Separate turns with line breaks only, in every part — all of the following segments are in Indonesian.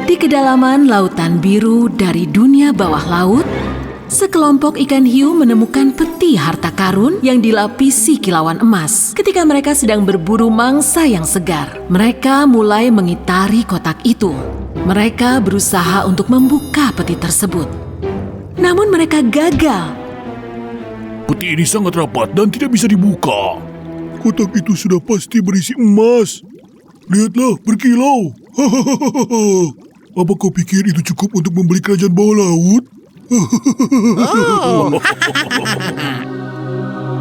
Di kedalaman lautan biru dari dunia bawah laut, sekelompok ikan hiu menemukan peti harta karun yang dilapisi kilauan emas. Ketika mereka sedang berburu mangsa yang segar, mereka mulai mengitari kotak itu. Mereka berusaha untuk membuka peti tersebut. Namun mereka gagal.
Peti ini sangat rapat dan tidak bisa dibuka. Kotak itu sudah pasti berisi emas. Lihatlah, berkilau. Apa kau pikir itu cukup untuk membeli kerajaan bawah laut?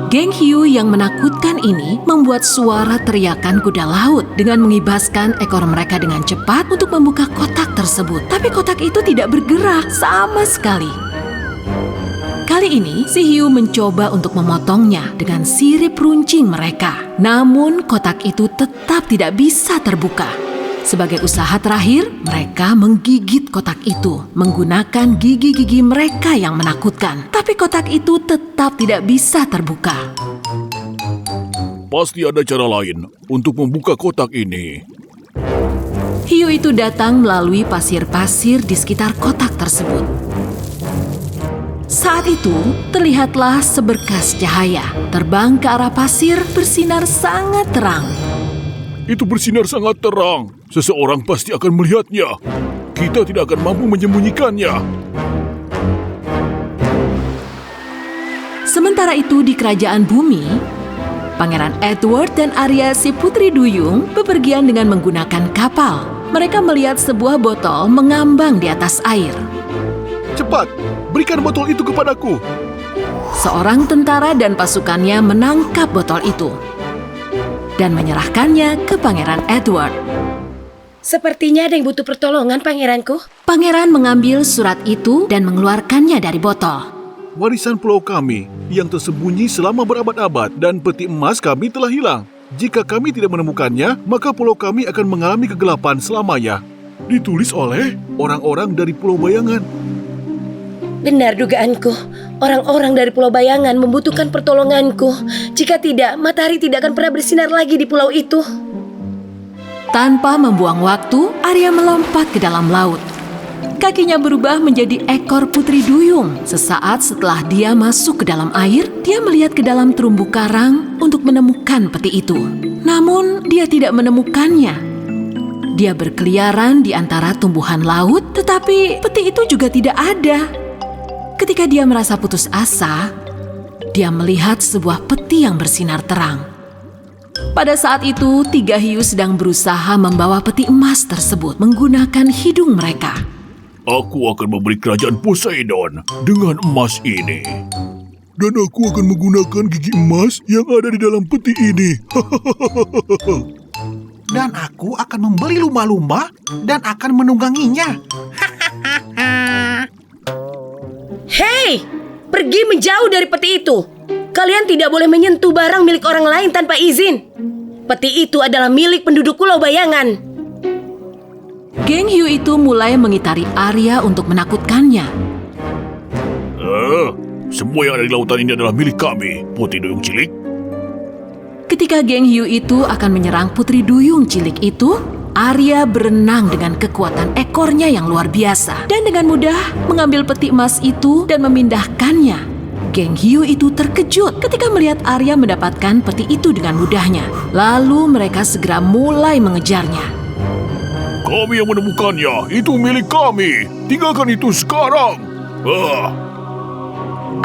Geng hiu yang menakutkan ini membuat suara teriakan kuda laut dengan mengibaskan ekor mereka dengan cepat untuk membuka kotak tersebut. Tapi kotak itu tidak bergerak sama sekali. Kali ini, si hiu mencoba untuk memotongnya dengan sirip runcing mereka. Namun, kotak itu tetap tidak bisa terbuka. Sebagai usaha terakhir, mereka menggigit kotak itu menggunakan gigi-gigi mereka yang menakutkan. Tapi kotak itu tetap tidak bisa terbuka.
Pasti ada cara lain untuk membuka kotak ini.
Hiu itu datang melalui pasir-pasir di sekitar kotak tersebut. Saat itu, terlihatlah seberkas cahaya terbang ke arah pasir bersinar sangat terang.
Itu bersinar sangat terang. Seseorang pasti akan melihatnya. Kita tidak akan mampu menyembunyikannya.
Sementara itu di kerajaan bumi, Pangeran Edward dan Arya si Putri Duyung bepergian dengan menggunakan kapal. Mereka melihat sebuah botol mengambang di atas air.
Cepat, berikan botol itu kepadaku.
Seorang tentara dan pasukannya menangkap botol itu dan menyerahkannya ke Pangeran Edward.
Sepertinya ada yang butuh pertolongan, pangeranku.
Pangeran mengambil surat itu dan mengeluarkannya dari botol.
Warisan pulau kami yang tersembunyi selama berabad-abad dan peti emas kami telah hilang. Jika kami tidak menemukannya, maka pulau kami akan mengalami kegelapan selamanya. Ditulis oleh orang-orang dari Pulau Bayangan.
Benar dugaanku. Orang-orang dari Pulau Bayangan membutuhkan pertolonganku. Jika tidak, matahari tidak akan pernah bersinar lagi di pulau itu.
Tanpa membuang waktu, Arya melompat ke dalam laut. Kakinya berubah menjadi ekor Putri Duyung. Sesaat setelah dia masuk ke dalam air, dia melihat ke dalam terumbu karang untuk menemukan peti itu. Namun, dia tidak menemukannya. Dia berkeliaran di antara tumbuhan laut, tetapi peti itu juga tidak ada. Ketika dia merasa putus asa, dia melihat sebuah peti yang bersinar terang. Pada saat itu, 3 hiu sedang berusaha membawa peti emas tersebut menggunakan hidung mereka.
Aku akan memberi kerajaan Poseidon dengan emas ini. Dan aku akan menggunakan gigi emas yang ada di dalam peti ini.
Dan aku akan membeli lumba-lumba dan akan menungganginya.
Hei! Pergi menjauh dari peti itu. Kalian tidak boleh menyentuh barang milik orang lain tanpa izin. Peti itu adalah milik penduduk Pulau Bayangan.
Geng hiu itu mulai mengitari Arya untuk menakutkannya.
Semua yang ada di lautan ini adalah milik kami, Putri Duyung Cilik.
Ketika geng hiu itu akan menyerang Putri Duyung Cilik itu, Arya berenang dengan kekuatan ekornya yang luar biasa dan dengan mudah mengambil peti emas itu dan memindahkannya. Geng hiu itu terkejut ketika melihat Arya mendapatkan peti itu dengan mudahnya. Lalu mereka segera mulai mengejarnya.
Kami yang menemukannya, itu milik kami. Tinggalkan itu sekarang.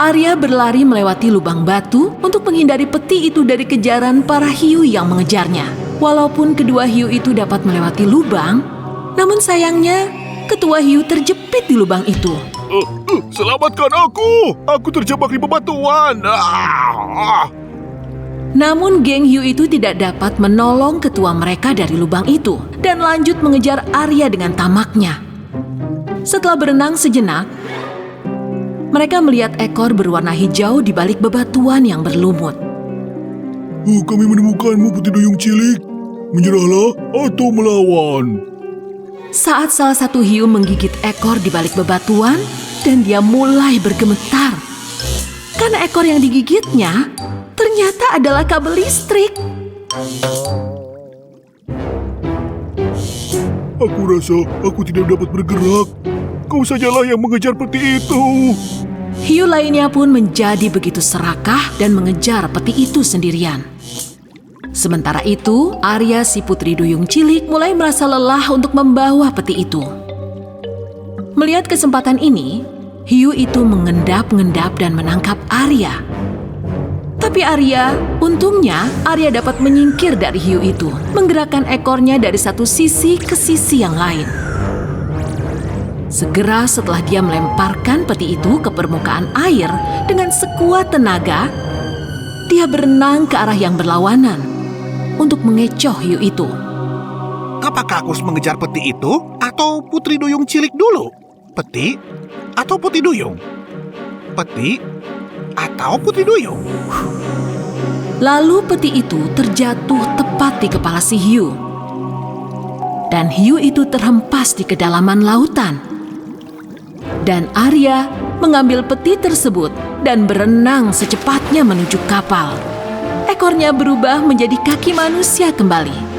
Arya berlari melewati lubang batu untuk menghindari peti itu dari kejaran para hiu yang mengejarnya. Walaupun kedua hiu itu dapat melewati lubang, namun sayangnya ketua hiu terjepit di lubang itu.
Selamatkan aku! Aku terjebak di bebatuan.
Namun geng hiu itu tidak dapat menolong ketua mereka dari lubang itu dan lanjut mengejar Arya dengan tamaknya. Setelah berenang sejenak, mereka melihat ekor berwarna hijau di balik bebatuan yang berlumut.
Kami menemukanmu, Putri Duyung Cilik. Menyerahlah atau melawan.
Saat salah satu hiu menggigit ekor di balik bebatuan dan dia mulai bergemetar. Karena ekor yang digigitnya ternyata adalah kabel listrik.
Aku rasa aku tidak dapat bergerak. Kau sajalah yang mengejar peti itu.
Hiu lainnya pun menjadi begitu serakah dan mengejar peti itu sendirian. Sementara itu, Arya si putri duyung cilik mulai merasa lelah untuk membawa peti itu. Melihat kesempatan ini, hiu itu mengendap-ngendap dan menangkap Arya. Tapi untungnya Arya dapat menyingkir dari hiu itu, menggerakkan ekornya dari satu sisi ke sisi yang lain. Segera setelah dia melemparkan peti itu ke permukaan air dengan sekuat tenaga, dia berenang ke arah yang berlawanan untuk mengecoh hiu itu.
Apakah aku harus mengejar peti itu atau putri duyung cilik dulu? Peti atau putri duyung? Peti atau putri duyung?
Lalu peti itu terjatuh tepat di kepala si hiu. Dan hiu itu terhempas di kedalaman lautan. Dan Arya mengambil peti tersebut dan berenang secepatnya menuju kapal. Ekornya berubah menjadi kaki manusia kembali.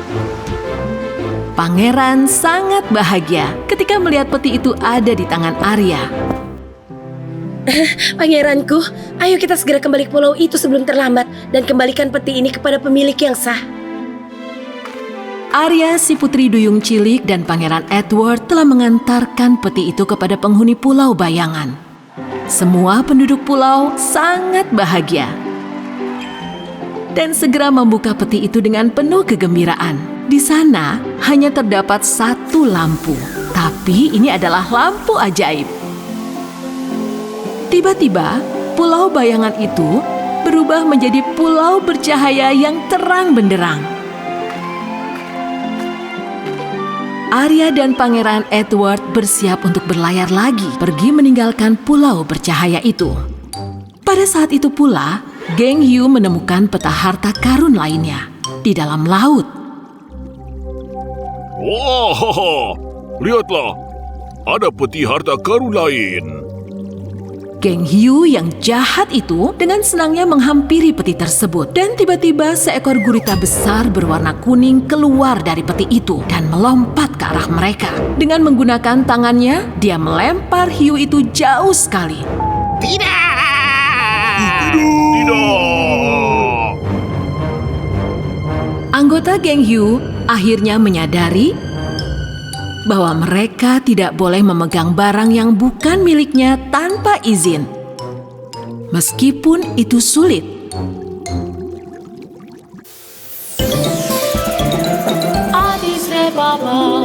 Pangeran sangat bahagia ketika melihat peti itu ada di tangan Arya.
Pangeranku, ayo kita segera kembali ke pulau itu sebelum terlambat dan kembalikan peti ini kepada pemilik yang sah.
Arya si putri duyung cilik dan Pangeran Edward telah mengantarkan peti itu kepada penghuni Pulau Bayangan. Semua penduduk pulau sangat bahagia dan segera membuka peti itu dengan penuh kegembiraan. Di sana hanya terdapat satu lampu, tapi ini adalah lampu ajaib. Tiba-tiba, Pulau Bayangan itu berubah menjadi pulau bercahaya yang terang benderang. Arya dan Pangeran Edward bersiap untuk berlayar lagi, pergi meninggalkan pulau bercahaya itu. Pada saat itu pula, geng hiu menemukan peta harta karun lainnya di dalam laut.
Wah, lihatlah, ada peti harta karun lain.
Geng hiu yang jahat itu dengan senangnya menghampiri peti tersebut. Dan tiba-tiba seekor gurita besar berwarna kuning keluar dari peti itu dan melompat ke arah mereka. Dengan menggunakan tangannya, dia melempar hiu itu jauh sekali.
Tidak.
Anggota geng hiu akhirnya menyadari bahwa mereka tidak boleh memegang barang yang bukan miliknya tanpa izin. Meskipun itu sulit.
Addis Ababa.